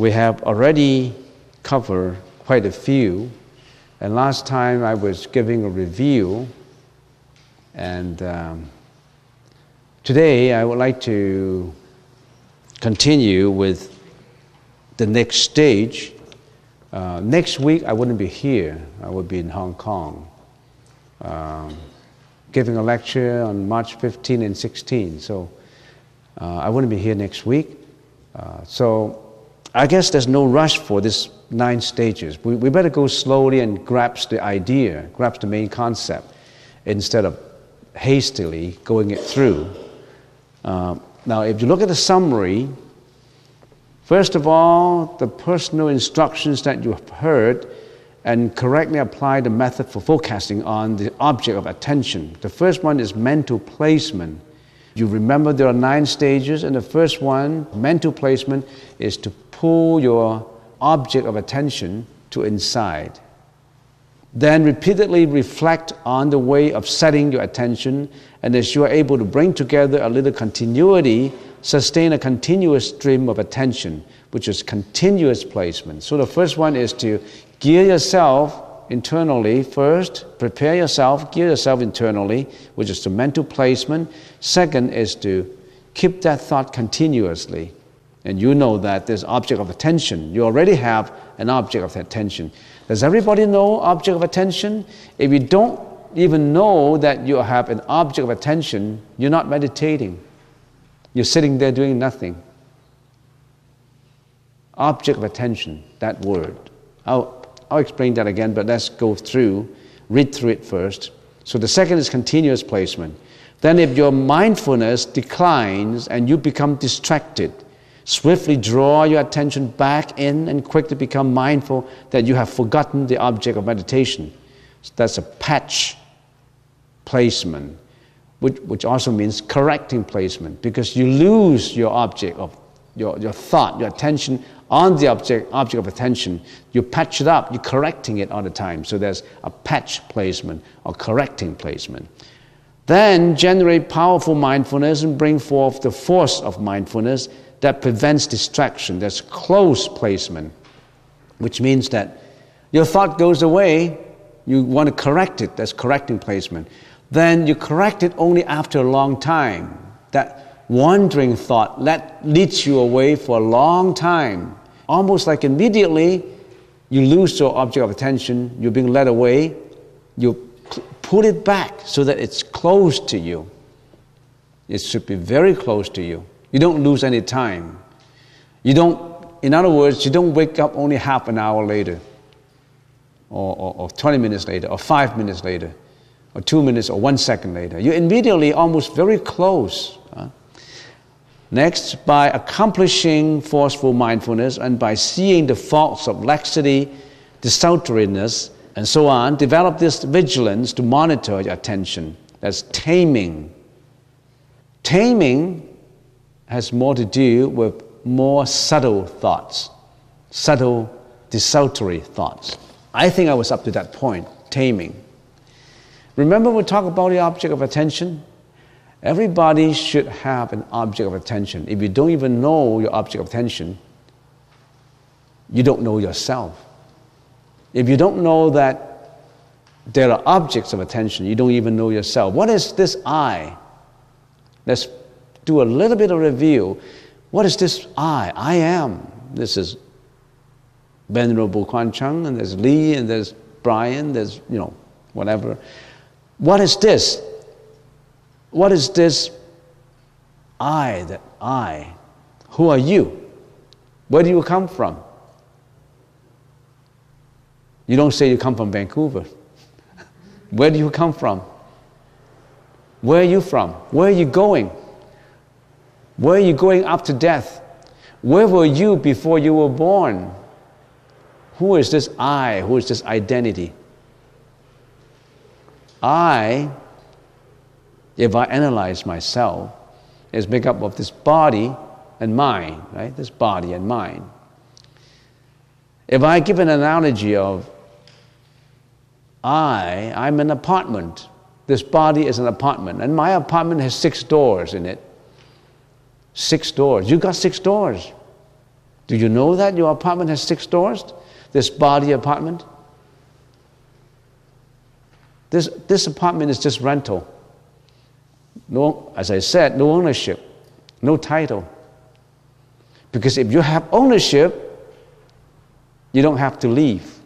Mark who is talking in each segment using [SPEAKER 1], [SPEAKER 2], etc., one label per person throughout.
[SPEAKER 1] we have already covered quite a few. And last time I was giving a review, and today I would like to continue with the next stage. Next week I wouldn't be here. I would be in Hong Kong, giving a lecture on March 15 and 16. So I wouldn't be here next week. So I guess there's no rush for this 9 stages. We better go slowly and grasp the idea, grasp the main concept, instead of hastily going it through. Now, if you look at the summary, first of all, the personal instructions that you have heard and correctly apply the method for focusing on the object of attention. The first one is mental placement. You remember there are 9 stages, and the first one, mental placement, is to pull your object of attention to inside. Then repeatedly reflect on the way of setting your attention, and as you are able to bring together a little continuity, sustain a continuous stream of attention, which is continuous placement. So the first one is to gear yourself internally first, prepare yourself, gear yourself internally, which is the mental placement. Second is to keep that thought continuously. And you know that there's object of attention. You already have an object of attention. Does everybody know object of attention? If you don't even know that you have an object of attention, you're not meditating. You're sitting there doing nothing. Object of attention, that word. I'll explain that again, but let's go through, read through it first. So the second is continuous placement. Then if your mindfulness declines and you become distracted, swiftly draw your attention back in and quickly become mindful that you have forgotten the object of meditation. So that's a patch placement, which also means correcting placement, because you lose your object of your thought, your attention on the object of attention. You patch it up, you're correcting it all the time. So there's a patch placement or correcting placement. Then generate powerful mindfulness and bring forth the force of mindfulness that prevents distraction. That's close placement, which means that your thought goes away, you want to correct it, that's correcting placement. Then you correct it only after a long time. That wandering thought leads you away for a long time. Almost like immediately you lose your object of attention, you're being led away, you pull it back so that it's close to you. It should be very close to you. You don't lose any time. In other words, you don't wake up only half an hour later, or 20 minutes later, or 5 minutes later, or 2 minutes, or 1 second later. You're immediately almost very close. Next, by accomplishing forceful mindfulness and by seeing the faults of laxity, desultoriness, and so on, develop this vigilance to monitor your attention. That's taming. Taming has more to do with more subtle thoughts, subtle, desultory thoughts. I think I was up to that point, taming. Remember we talked about the object of attention? Everybody should have an object of attention. If you don't even know your object of attention, you don't know yourself. If you don't know that there are objects of attention, you don't even know yourself. What is this I? Let's do a little bit of review. What is this I? I am. This is Venerable Quan Chung, and there's Lee, and there's Brian, there's, whatever. What is this? What is this I, that I? Who are you? Where do you come from? You don't say you come from Vancouver. Where do you come from? Where are you from? Where are you going? Where are you going after death? Where were you before you were born? Who is this I? Who is this identity? I, if I analyze myself, is made up of this body and mind, right? This body and mind. If I give an analogy of I'm an apartment. This body is an apartment, and my apartment has 6 doors in it. 6 doors. You got 6 doors. Do you know that your apartment has 6 doors? This body apartment? This apartment is just rental. No, as I said, no ownership, no title. Because if you have ownership, you don't have to leave.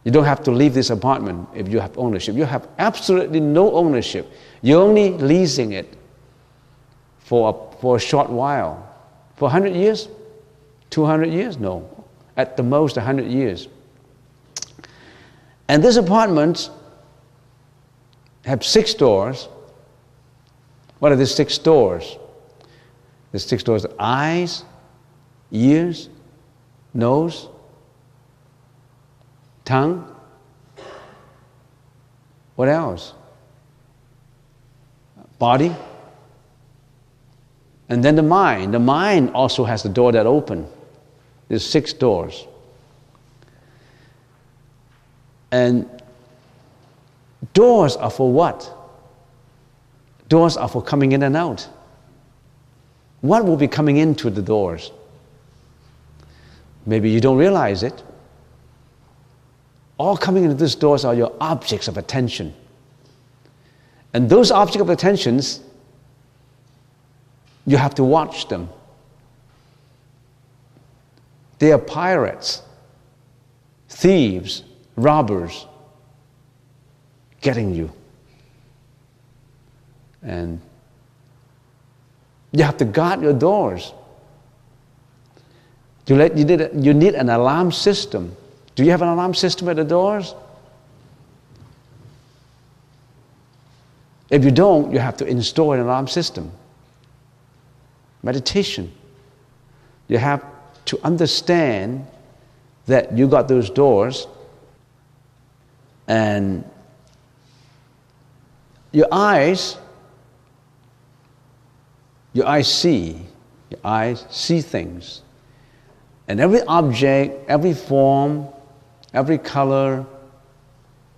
[SPEAKER 1] You don't have to leave this apartment if you have ownership. You have absolutely no ownership. You're only leasing it for a short while. For 100 years? 200 years? No. At the most 100 years. And this apartment have 6 doors. What are these 6 doors? The 6 doors are eyes, ears, nose, tongue. What else? Body. And then the mind. The mind also has the door that open. There's 6 doors. And doors are for what? Doors are for coming in and out. What will be coming into the doors? Maybe you don't realize it. All coming into these doors are your objects of attention. And those objects of attentions, you have to watch them. They are pirates, thieves, robbers, getting you. And you have to guard your doors. You need an alarm system. Do you have an alarm system at the doors? If you don't, you have to install an alarm system. Meditation. You have to understand that you got those doors, and your eyes see. Your eyes see things. And every object, every form, every color,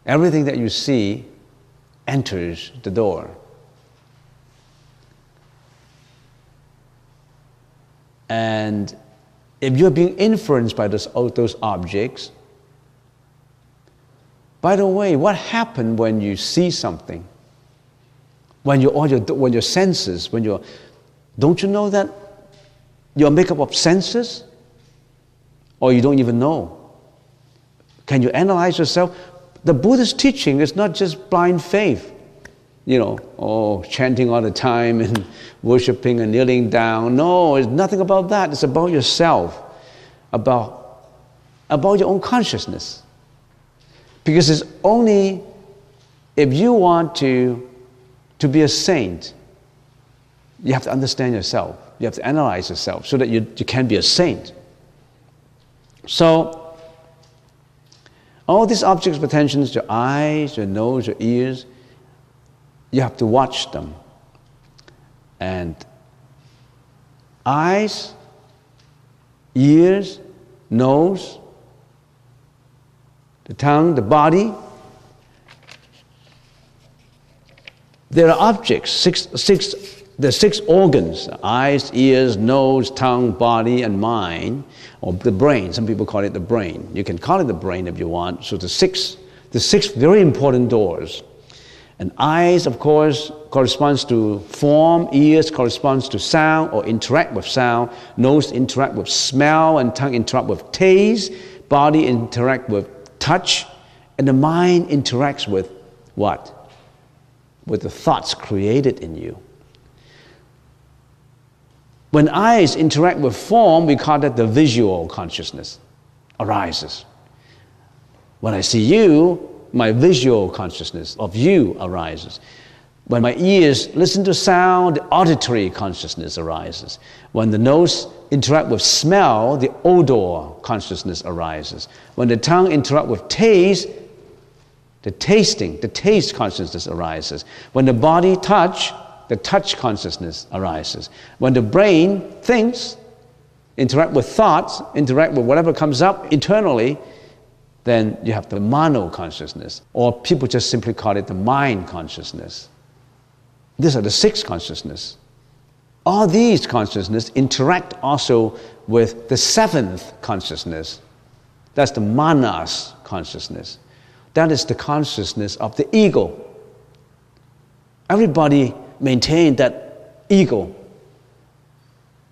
[SPEAKER 1] everything that you see enters the door. And if you're being influenced by those objects, by the way, what happened when you see something? When your senses, don't you know that you're made up of senses? Or you don't even know? Can you analyze yourself? The Buddhist teaching is not just blind faith. Chanting all the time and worshiping and kneeling down. No, it's nothing about that. It's about yourself, about your own consciousness. Because it's only if you want to be a saint, you have to understand yourself. You have to analyze yourself so that you can be a saint. So, all these objects of attention, your eyes, your nose, your ears, you have to watch them. And eyes, ears, nose, the tongue, the body, there are objects, the 6 organs: eyes, ears, nose, tongue, body, and mind, or the brain. Some people call it the brain. You can call it the brain if you want. So the six very important doors. And eyes, of course, corresponds to form. Ears corresponds to sound or interact with sound. Nose interact with smell, and tongue interact with taste. Body interact with touch, and the mind interacts with what? With the thoughts created in you. When eyes interact with form, we call that the visual consciousness arises. When I see you, my visual consciousness of you arises. When my ears listen to sound, the auditory consciousness arises. When the nose interacts with smell, the odor consciousness arises. When the tongue interacts with taste, the taste consciousness arises. When the body touch, the touch consciousness arises. When the brain thinks, interact with thoughts, interact with whatever comes up internally, then you have the mano consciousness, or people just simply call it the mind consciousness. These are the 6 consciousness. All these consciousness interact also with the seventh consciousness. That's the manas consciousness. That is the consciousness of the ego. Everybody maintains that ego.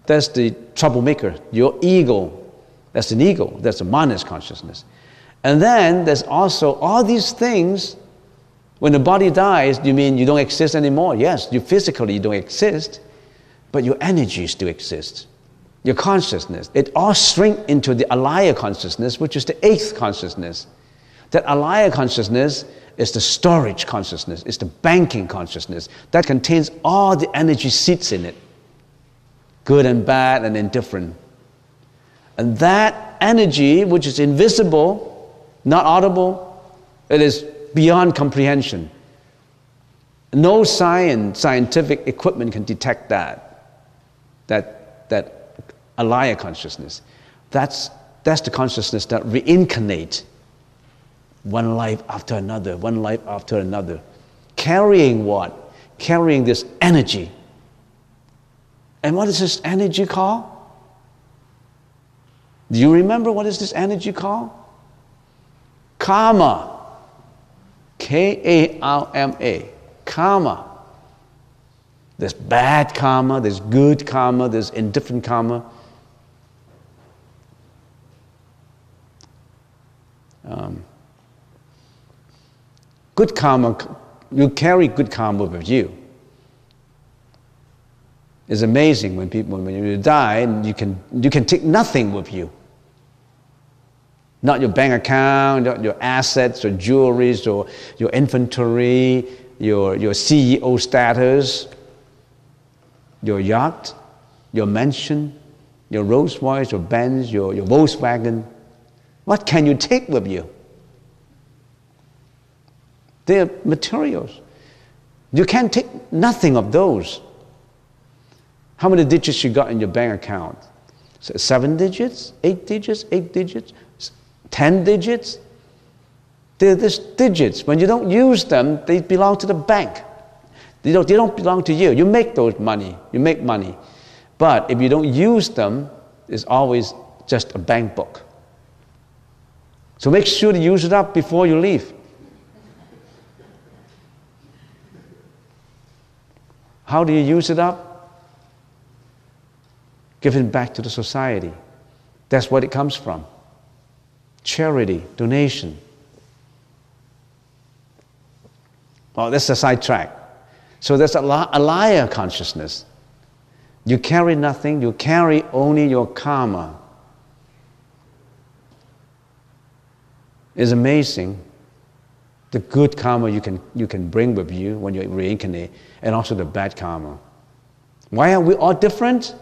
[SPEAKER 1] That's the troublemaker. Your ego. That's an ego. That's a manas consciousness. And then there's also all these things. When the body dies, you mean you don't exist anymore? Yes, you physically don't exist, but your energy still exists. Your consciousness, it all shrinks into the alaya consciousness, which is the eighth consciousness. That alaya consciousness is the storage consciousness, it's the banking consciousness that contains all the energy seats in it, good and bad and indifferent. And that energy, which is invisible, not audible, it is beyond comprehension. No scientific equipment can detect that alaya consciousness. That's the consciousness that reincarnates one life after another, one life after another. Carrying what? Carrying this energy. And what is this energy called? Do you remember what is this energy called? Karma. K-A-R-M-A. Karma. There's bad karma, there's good karma, there's indifferent karma. Good karma, you carry good karma with you. It's amazing when you die, you can take nothing with you. Not your bank account, not your assets, or jewelries, or your inventory, your CEO status, your yacht, your mansion, your Rolls Royce, your Benz, your Volkswagen. What can you take with you? They're materials. You can't take nothing of those. How many digits you got in your bank account? 7 digits? 8 digits? 8 digits? 10 digits? They're just digits. When you don't use them, they belong to the bank. They don't belong to you. You make those money. You make money. But if you don't use them, it's always just a bank book. So make sure to use it up before you leave. How do you use it up? Give it back to the society. That's what it comes from. Charity, donation. Oh, that's a sidetrack. So there's a alaya consciousness. You carry nothing, you carry only your karma. It's amazing the good karma you can bring with you when you reincarnate, and also the bad karma. Why are we all different?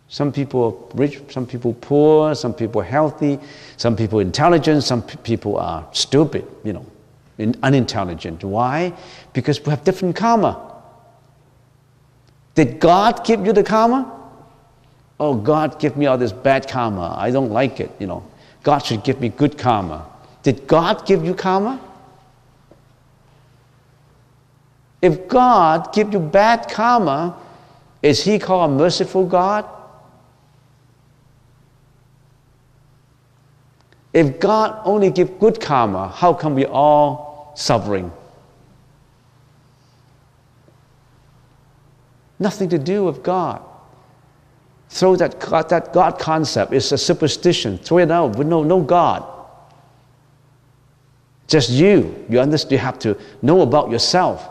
[SPEAKER 1] Some people are rich, some people poor, some people healthy, some people intelligent, some people are stupid, unintelligent. Why? Because we have different karma. Did God give you the karma? Oh, God give me all this bad karma. I don't like it, God should give me good karma. Did God give you karma? If God give you bad karma, is He called a merciful God? If God only give good karma, how come we all suffering? Nothing to do with God. Throw that God concept. It's a superstition. Throw it out. We no God. Just you. You understand? You have to know about yourself.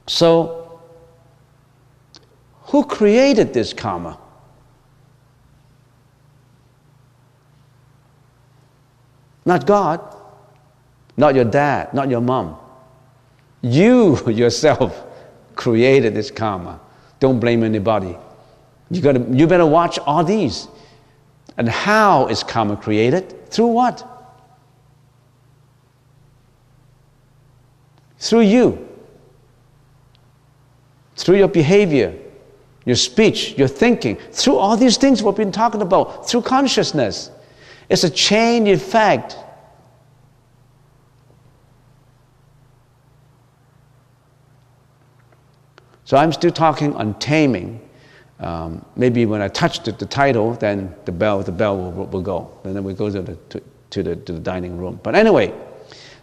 [SPEAKER 1] So, who created this karma? Not God, not your dad, not your mom. You yourself created this karma. Don't blame anybody. You better watch all these. And how is karma created? Through what? Through you. Through your behavior, your speech, your thinking. Through all these things we've been talking about. Through consciousness. It's a chain effect. So I'm still talking on taming. Maybe when I touch the title, then the bell will go. And then we go to the dining room. But anyway,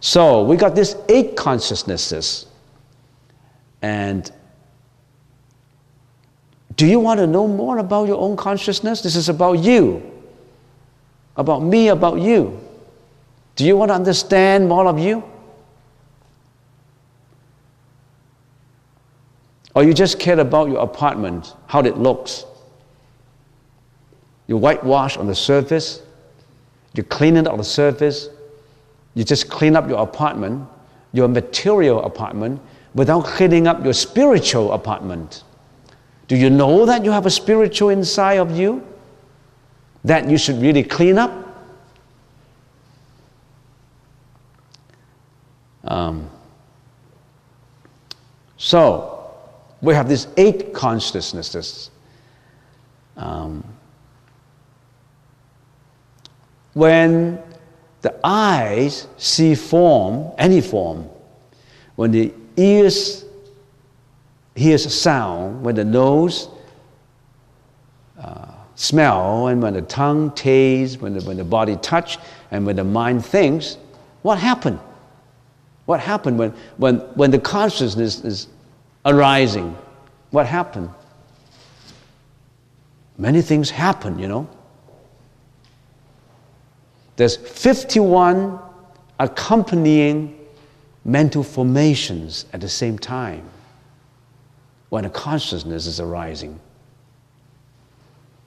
[SPEAKER 1] so we got these 8 consciousnesses. And do you want to know more about your own consciousness? This is about you, about me, about you. Do you want to understand more of you? Or you just care about your apartment, how it looks? You whitewash on the surface, you clean it on the surface, you just clean up your apartment, your material apartment, without cleaning up your spiritual apartment. Do you know that you have a spiritual inside of you that you should really clean up? So, we have these 8 consciousnesses. When the eyes see form, any form, when the ears hears sound, when the nose smell, and when the tongue tastes, when the body touch, and when the mind thinks, what happened? What happened when the consciousness is arising? What happened? Many things happen, you know. There's 51 accompanying mental formations at the same time when a consciousness is arising.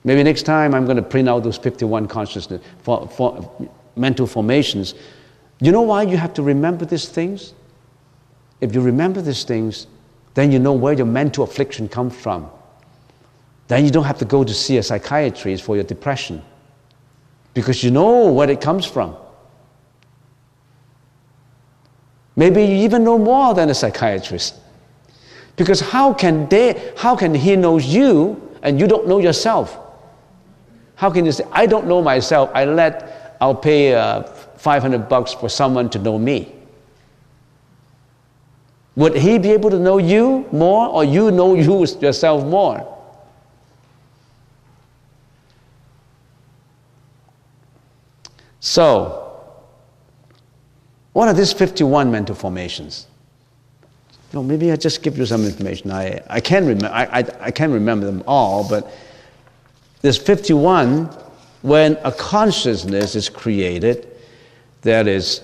[SPEAKER 1] Maybe next time I'm going to print out those 51 consciousness for mental formations. You know why you have to remember these things? If you remember these things, then you know where your mental affliction comes from. Then you don't have to go to see a psychiatrist for your depression, because you know where it comes from. Maybe you even know more than a psychiatrist, because how can he know you and you don't know yourself? How can you say, I don't know myself, I'll pay $500 for someone to know me? Would he be able to know you more, or you know yourself more? So, what are these 51 mental formations? No, maybe I just give you some information. I can't remember them all, but there's 51 when a consciousness is created. That is,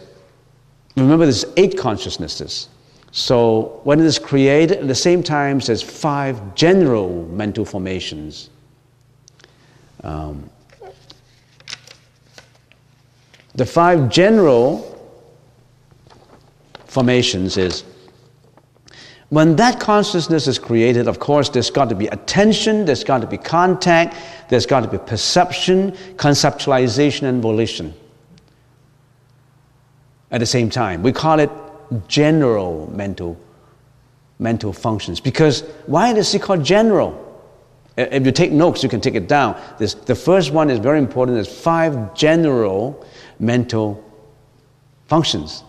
[SPEAKER 1] remember there's 8 consciousnesses. So when it is created, at the same time, there's 5 general mental formations. The 5 general formations is, when that consciousness is created, of course, there's got to be attention, there's got to be contact, there's got to be perception, conceptualization, and volition at the same time. We call it general mental functions. Because why is it called general? If you take notes, you can take it down. The first one is very important. There's 5 general mental functions.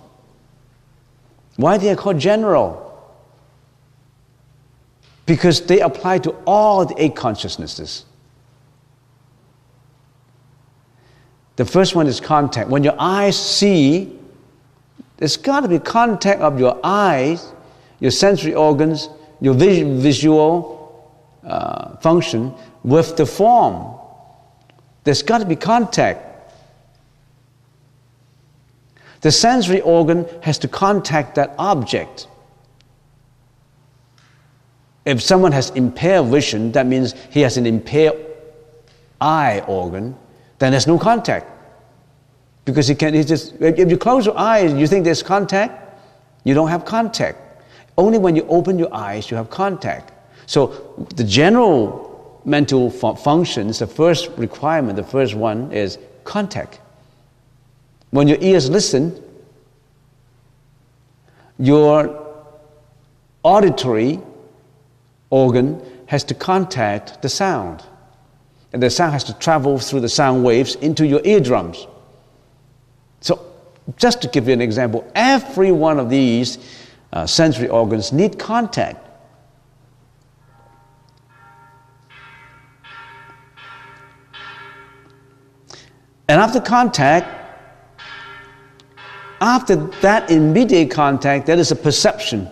[SPEAKER 1] Why are they called general? Because they apply to all the 8 consciousnesses. The first one is contact. When your eyes see, there's got to be contact of your eyes, your sensory organs, your visual function with the form. There's got to be contact. The sensory organ has to contact that object. If someone has impaired vision, that means he has an impaired eye organ, then there's no contact. Because if you close your eyes, you think there's contact, you don't have contact. Only when you open your eyes, you have contact. So the general mental functions, the first requirement, the first one is contact. When your ears listen, your auditory organ has to contact the sound. And the sound has to travel through the sound waves into your eardrums. So, just to give you an example, every one of these sensory organs need contact. And after contact, after that immediate contact, there is a perception.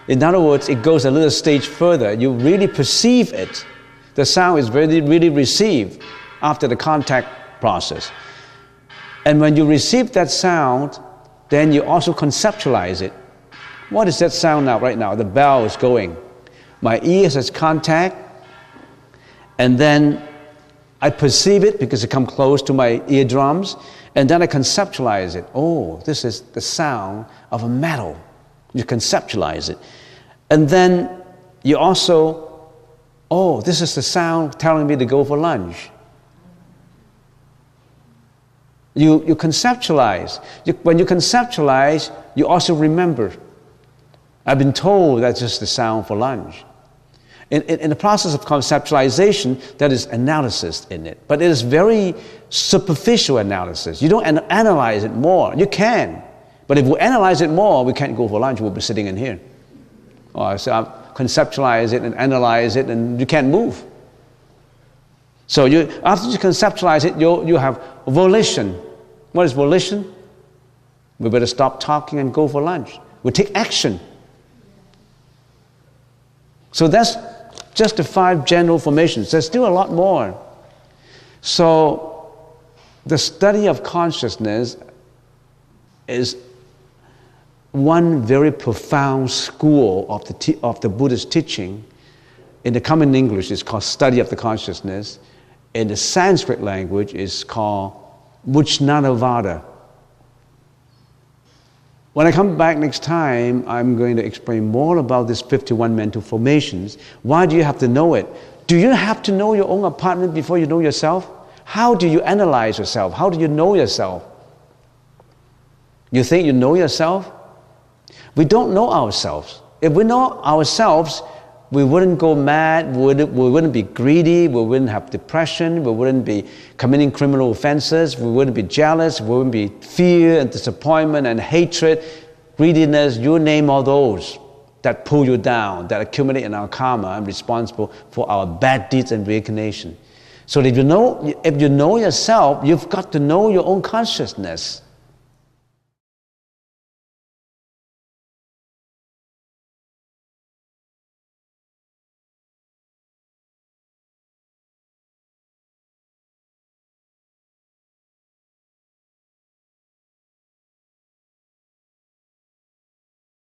[SPEAKER 1] In other words, it goes a little stage further. You really perceive it. The sound is really received after the contact process. And when you receive that sound, then you also conceptualize it. What is that sound now, right now? The bell is going. My ears has contact, and then I perceive it because it comes close to my eardrums, and then I conceptualize it. Oh, this is the sound of a metal. You conceptualize it. And then you also, oh, this is the sound telling me to go for lunch. You conceptualize. When you conceptualize, you also remember. I've been told that's just the sound for lunch. In the process of conceptualization, there is analysis in it. But it is very superficial analysis. You don't analyze it more. You can. But if we analyze it more, we can't go for lunch. We'll be sitting in here. So I conceptualize it and analyze it, and you can't move. So after you conceptualize it, you have volition. What is volition? We better stop talking and go for lunch. We take action. So that's just the 5 general formations. There's still a lot more. So the study of consciousness is one very profound school of the Buddhist teaching. In the common English, it's called study of the consciousness. In the Sanskrit language, it's called Vajnanavada. When I come back next time, I'm going to explain more about these 51 mental formations. Why do you have to know it? Do you have to know your own apartment before you know yourself? How do you analyze yourself? How do you know yourself? You think you know yourself? We don't know ourselves. If we know ourselves, we wouldn't go mad, we wouldn't be greedy, we wouldn't have depression, we wouldn't be committing criminal offenses, we wouldn't be jealous, we wouldn't be fear and disappointment and hatred, greediness, you name all those that pull you down, that accumulate in our karma and responsible for our bad deeds and reincarnation. So if you know yourself, you've got to know your own consciousness.